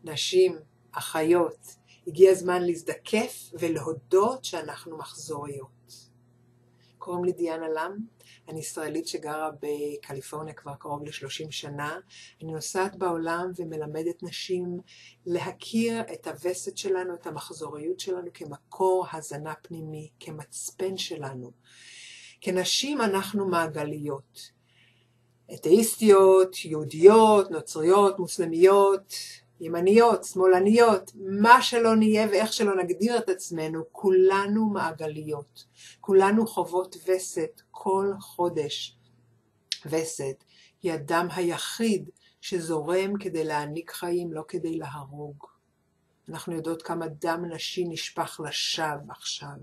נשים, אחיות, הגיע הזמן להזדקף ולהודות שאנחנו מחזוריות. קוראים לי דיאנה לם, אני ישראלית שגרה בקליפורניה כבר קרוב ל-30 שנה. אני נוסעת בעולם ומלמדת נשים להכיר את הווסת שלנו, את המחזוריות שלנו כמקור הזנה פנימי, כמצפן שלנו. כנשים אנחנו מעגליות, אתאיסטיות, יהודיות, נוצריות, מוסלמיות, ימניות, שמאלניות, מה שלא נהיה ואיך שלא נגדיר את עצמנו, כולנו מעגליות. כולנו חוות וסת כל חודש. וסת היא הדם היחיד שזורם כדי להעניק חיים, לא כדי להרוג. אנחנו יודעות כמה דם נשי נשפך לשווא עכשיו.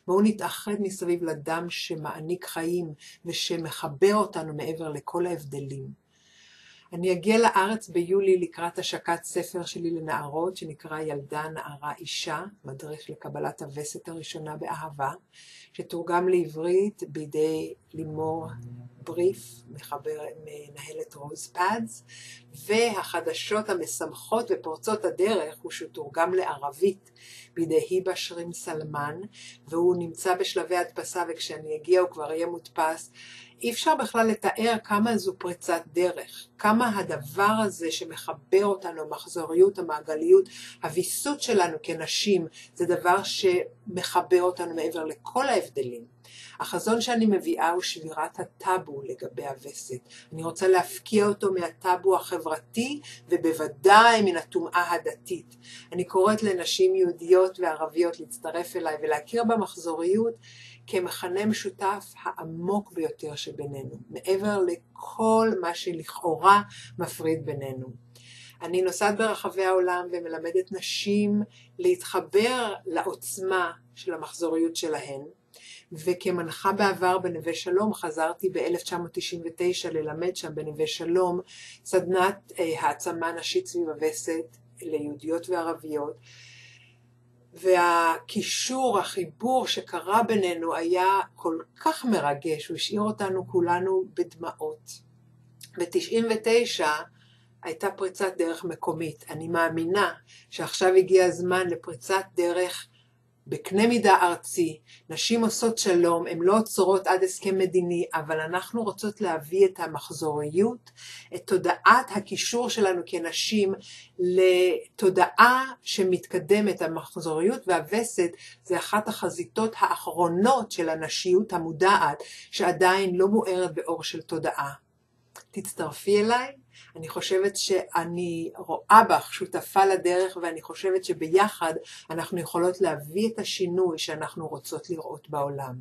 בואו נתאחד מסביב לדם שמעניק חיים ושמחבר אותנו מעבר לכל ההבדלים. אני אגיע לארץ ביולי לקראת השקת ספר שלי לנערות שנקרא ילדה, נערה, אישה, מדריך לקבלת הווסת הראשונה באהבה, שתורגם לעברית בידי לימור בריף, מנהלת רוז פאדס, והחדשות המשמחות ופורצות הדרך הוא שתורגם לערבית בידי היבה שרים סלמן, והוא נמצא בשלבי הדפסה, וכשאני אגיע הוא כבר יהיה מודפס. אי אפשר בכלל לתאר כמה זו פריצת דרך, כמה הדבר הזה שמחבר אותנו, המחזוריות, המעגליות, הוויסות שלנו כנשים, זה דבר שמחבר אותנו מעבר לכל ההבדלים. החזון שאני מביאה הוא שבירת הטאבו לגבי הווסת. אני רוצה להפקיע אותו מהטאבו החברתי ובוודאי מן הטומאה הדתית. אני קוראת לנשים יהודיות וערביות להצטרף אליי ולהכיר במחזוריות כמכנה משותף העמוק ביותר שבינינו, מעבר לכל מה שלכאורה מפריד בינינו. אני נוסעת ברחבי העולם ומלמדת נשים להתחבר לעוצמה של המחזוריות שלהן, וכמנחה בעבר בנווה שלום חזרתי ב-1999 ללמד שם בנווה שלום סדנת העצמה נשית סביב הווסת ליהודיות וערביות, והקישור, החיבור שקרה בינינו היה כל כך מרגש, הוא השאיר אותנו כולנו בדמעות. ב-99 הייתה פריצת דרך מקומית. אני מאמינה שעכשיו הגיע הזמן לפריצת דרך בקנה מידה ארצי. נשים עושות שלום, הן לא עוצרות עד הסכם מדיני, אבל אנחנו רוצות להביא את המחזוריות, את תודעת הקישור שלנו כנשים לתודעה שמתקדמת. המחזוריות והווסת זה אחת החזיתות האחרונות של הנשיות המודעת, שעדיין לא מוארת באור של תודעה. תצטרפי אליי. אני חושבת שאני רואה בך שותפה לדרך, ואני חושבת שביחד אנחנו יכולות להביא את השינוי שאנחנו רוצות לראות בעולם.